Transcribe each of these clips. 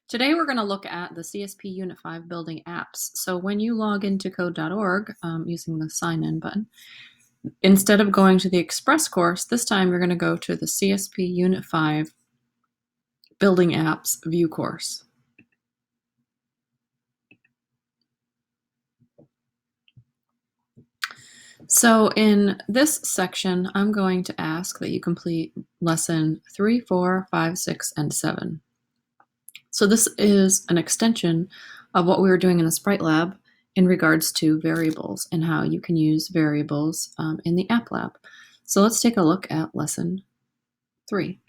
Today we're going to look at the CSP Unit 5 building apps. So when you log into code.org using the sign in button, instead of going to the Express course, this time you're going to go to the CSP Unit 5 building apps view course. So in this section, I'm going to ask that you complete lesson 3, 4, 5, 6, and 7. So this is an extension of what we were doing in the Sprite Lab in regards to variables and how you can use variables in the App Lab. So let's take a look at lesson 3.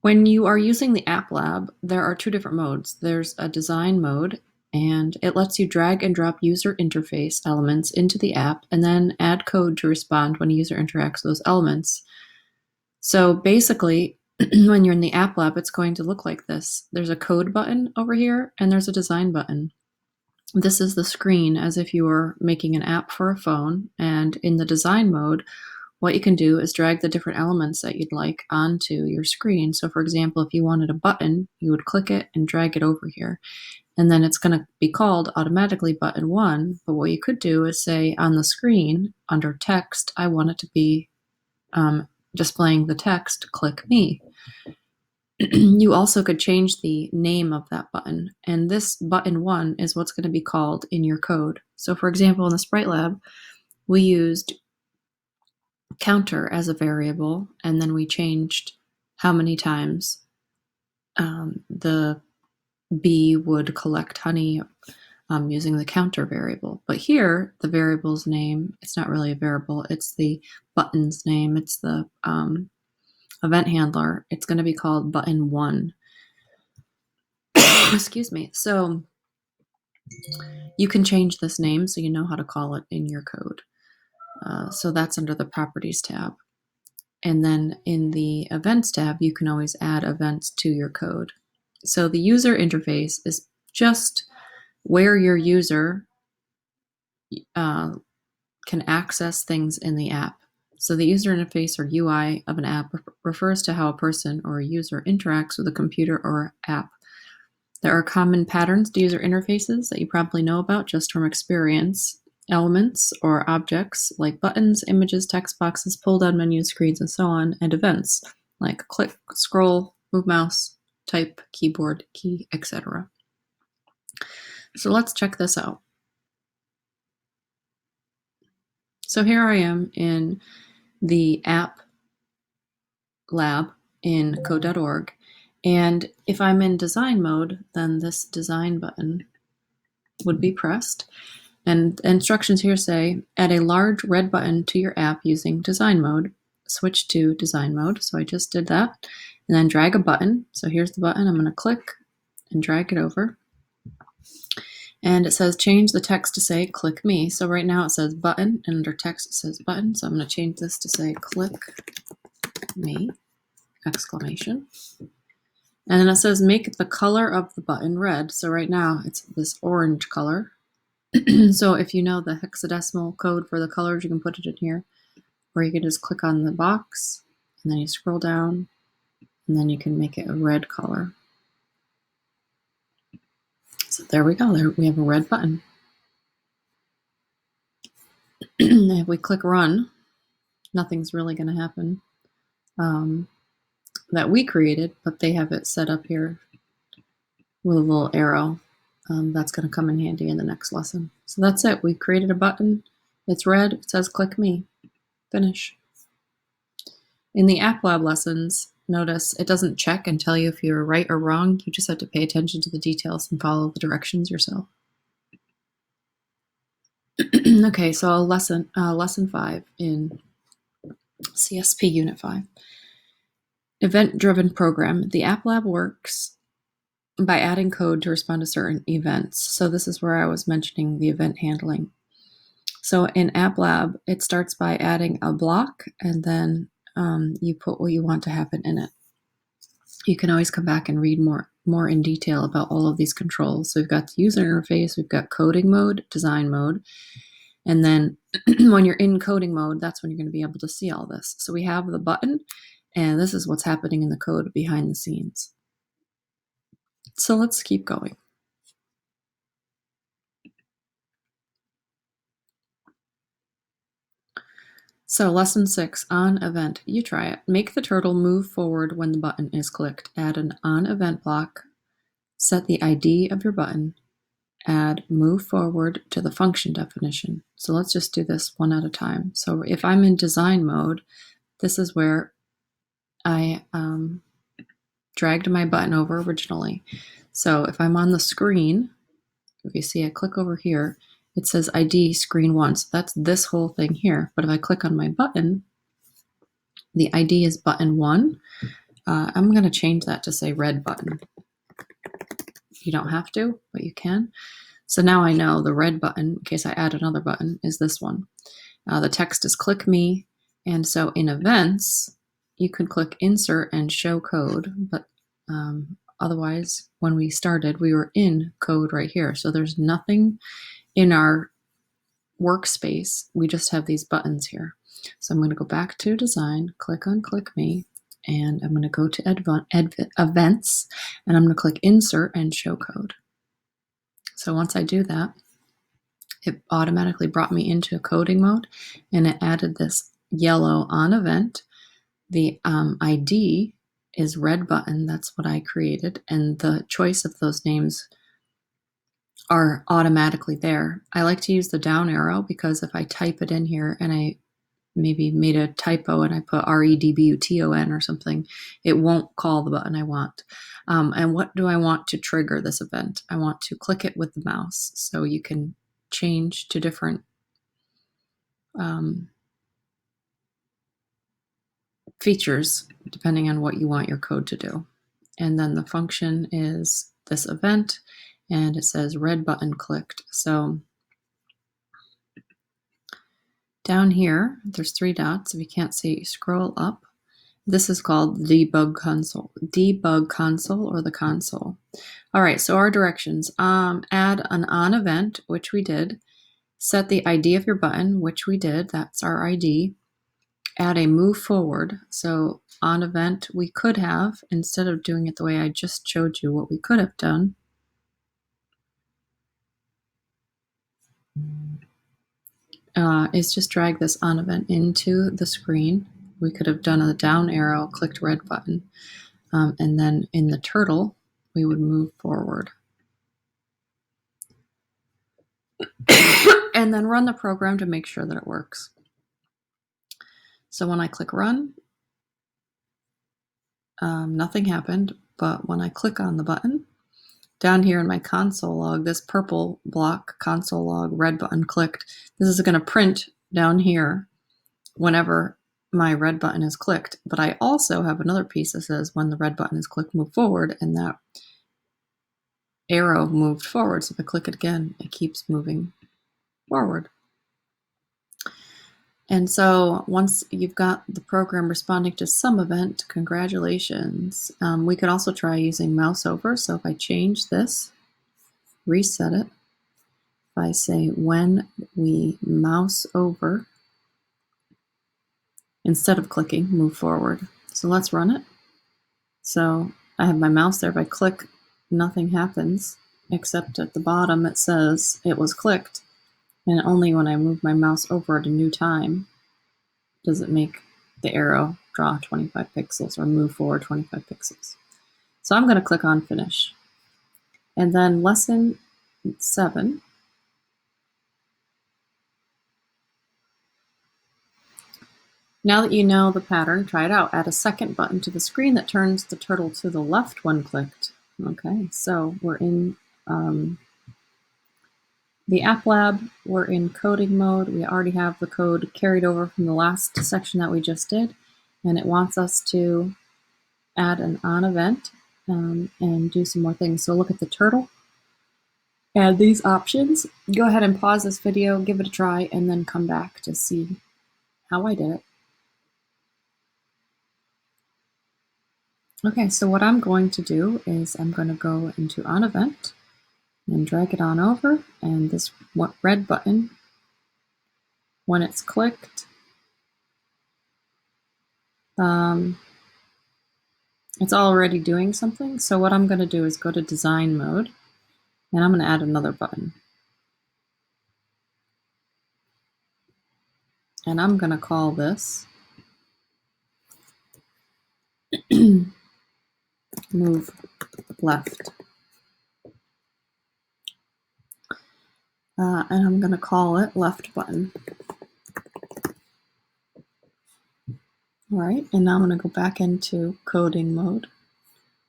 When you are using the App Lab, there are two different modes. There's a design mode, and it lets you drag and drop user interface elements into the app and then add code to respond when a user interacts with those elements. So basically, when you're in the App Lab, it's going to look like this. There's a code button over here, and there's a design button. This is the screen as if you were making an app for a phone, and in the design mode, what you can do is drag the different elements that you'd like onto your screen. So for example, if you wanted a button, you would click it and drag it over here. And then it's going to be called automatically button 1. But what you could do is say on the screen, under text, I want it to be displaying the text, click me. You also could change the name of that button. And this button 1 is what's going to be called in your code. So for example, in the Sprite Lab, we used counter as a variable, and then we changed how many times the bee would collect honey using the counter variable. But here, the variable's name, it's not really a variable, it's the button's name, it's the event handler. It's going to be called button 1. Excuse me. So you can change this name so you know how to call it in your code. So that's under the Properties tab. And then in the Events tab, you can always add events to your code. So the user interface is just where your user can access things in the app. So the user interface or UI of an app refers to how a person or a user interacts with a computer or app. There are common patterns to user interfaces that you probably know about just from experience. Elements or objects like buttons, images, text boxes, pull-down menus, screens, and so on, and events like click, scroll, move mouse, type, keyboard, key, etc. So let's check this out. So here I am in the App Lab in code.org, and if I'm in design mode, then this design button would be pressed. And instructions here say, add a large red button to your app using design mode. Switch to design mode. So I just did that. And then drag a button. So here's the button. I'm going to click and drag it over. And it says change the text to say click me. So right now it says button, and under text it says button. So I'm going to change this to say click me, exclamation. And then it says make the color of the button red. So right now it's this orange color. So if you know the hexadecimal code for the colors, you can put it in here, or you can just click on the box and then you scroll down and then you can make it a red color. So there we go. There we have a red button. If we click run, nothing's really going to happen that we created, but they have it set up here with a little arrow. That's going to come in handy in the next lesson. So that's it. We created a button. It's red. It says click me. Finish. In the App Lab lessons, notice it doesn't check and tell you if you're right or wrong. You just have to pay attention to the details and follow the directions yourself. Okay, so lesson 5 in CSP Unit 5. Event-driven program. The App Lab works by adding code to respond to certain events. So this is where I was mentioning the event handling. So in App Lab, it starts by adding a block, and then you put what you want to happen in it. You can always come back and read more in detail about all of these controls. So we've got the user interface, we've got coding mode, design mode, and then when you're in coding mode, that's when you're going to be able to see all this. So we have the button, And this is what's happening in the code behind the scenes. So let's keep going. So lesson 6, on event. You try it. Make the turtle move forward when the button is clicked. Add an on event block. Set the ID of your button. Add move forward to the function definition. So let's just do this one at a time. So if I'm in design mode, this is where I dragged my button over originally. So if I'm on the screen, if you see I click over here, it says ID screen 1. So that's this whole thing here. But if I click on my button, the ID is button 1. I'm going to change that to say red button. You don't have to, but you can. So now I know the red button, in case I add another button, is this one. The text is click me. And so in events, you could click insert and show code. But otherwise, when we started, we were in code right here. So there's nothing in our workspace. We just have these buttons here. So I'm going to go back to design, click on click me, and I'm going to go to events, and I'm going to click insert and show code. So once I do that, it automatically brought me into coding mode, and it added this yellow on event. The ID is red button. That's what I created, and the choice of those names are automatically there. I like to use the down arrow because if I type it in here and I maybe made a typo and I put REDBUTON or something, it won't call the button I want. And what do I want to trigger this event? I want to click it with the mouse. So you can change to different features depending on what you want your code to do. And then the function is this event, and it says red button clicked. So down here, there's 3 dots. If you can't see, scroll up. This is called Debug Console. Debug Console, or the console. All right, so our directions. Add an on event, which we did. Set the ID of your button, which we did. That's our ID. Add a move forward. So on event, we could have, instead of doing it the way I just showed you, what we could have done is just drag this on event into the screen. We could have done a down arrow, clicked red button, and then in the turtle, we would move forward. And then run the program to make sure that it works. So when I click run, nothing happened, but when I click on the button, down here in my console log, this purple block, console log, red button clicked, this is going to print down here whenever my red button is clicked. But I also have another piece that says when the red button is clicked, move forward, and that arrow moved forward. So if I click it again, it keeps moving forward. And so once you've got the program responding to some event, congratulations. We could also try using mouse over. So if I change this, reset it, if I say when we mouse over, instead of clicking, move forward. So let's run it. So I have my mouse there. If I click, nothing happens, except at the bottom it says it was clicked. And only when I move my mouse over at a new time does it make the arrow draw 25 pixels or move forward 25 pixels. So I'm going to click on finish. And then lesson 7. Now that you know the pattern, try it out. Add a second button to the screen that turns the turtle to the left when clicked. Okay, so we're in the app lab. We're in coding mode. We already have the code carried over from the last section that we just did. And it wants us to add an on event and do some more things. So look at the turtle. Add these options. Go ahead and pause this video, give it a try, and then come back to see how I did it. Okay, so what I'm going to do is I'm going to go into on event and drag it on over, and this red button, when it's clicked, It's already doing something, so what I'm going to do is go to design mode, and I'm going to add another button. And I'm going to call this move left. And I'm going to call it left button. All right, and now I'm going to go back into coding mode.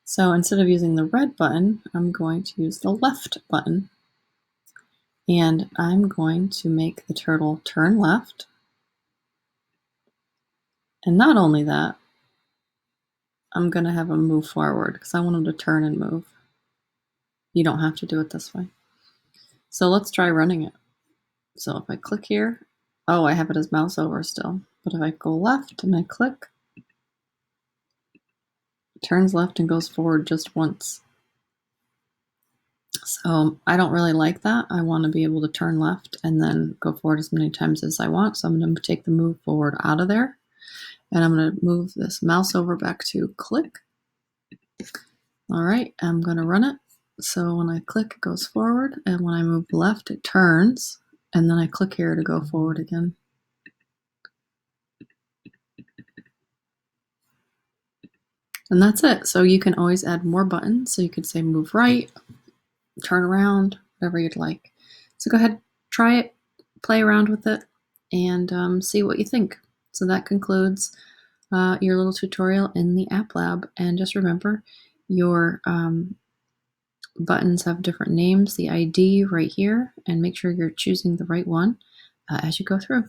So instead of using the red button, I'm going to use the left button. And I'm going to make the turtle turn left. And not only that, I'm going to have him move forward because I want him to turn and move. You don't have to do it this way. So let's try running it. So if I click here, oh, I have it as mouse over still. But if I go left and I click, it turns left and goes forward just once. So I don't really like that. I want to be able to turn left and then go forward as many times as I want. So I'm going to take the move forward out of there. And I'm going to move this mouse over back to click. All right, I'm going to run it. So when I click, it goes forward. And when I move left, it turns. And then I click here to go forward again. And that's it. So you can always add more buttons. So you could say move right, turn around, whatever you'd like. So go ahead, try it, play around with it, and see what you think. So that concludes your little tutorial in the App Lab. And just remember, your buttons have different names, the ID right here, and make sure you're choosing the right one as you go through.